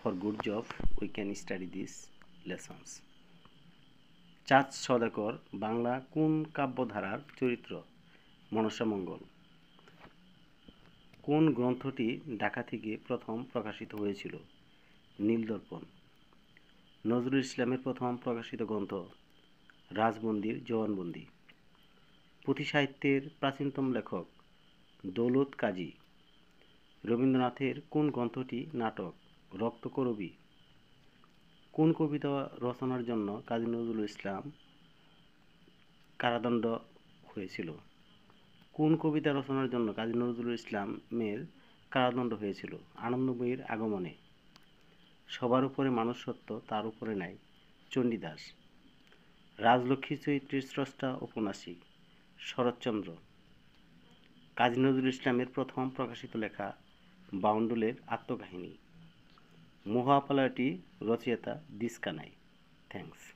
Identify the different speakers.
Speaker 1: for good job, we can study these lessons. চাঁদ সওদাগর বাংলা কোন কাব্যধারার চরিত্র? মনসামঙ্গল। কোন গ্রন্থটি ঢাকা থেকে প্রথম প্রকাশিত হয়েছিল? নীলদর্পণ। নজরুল ইসলামের প্রথম প্রকাশিত গ্রন্থ? রাজবন্দির জবানবন্দি। পুঁথি সাহিত্যের প্রাচীনতম লেখক? দৌলত কাজী। রবীন্দ্রনাথের কোন গ্রন্থটি নাটক? রক্তকরবী। কোন কবিতা রচনার জন্য কাজী নজরুল ইসলাম কারাদণ্ড হয়েছিল? কোন কবিতা রচনার জন্য কাজী নজরুল ইসলামের কারাদণ্ড হয়েছিল? আনন্দময়ীর আগমনে। সবার উপরে মানুষ সত্য, তার উপরে নাই। চণ্ডীদাস। রাজলক্ষ্মী চরিত্রের স্রষ্টা ঔপন্যাসিক? শরৎচন্দ্র। কাজী নজরুল ইসলামের প্রথম প্রকাশিত লেখা? বাউন্ডুলের আত্মকাহিনী। মহুয়াপালাটি রচয়িতা দিস কানাই। থ্যাংকস।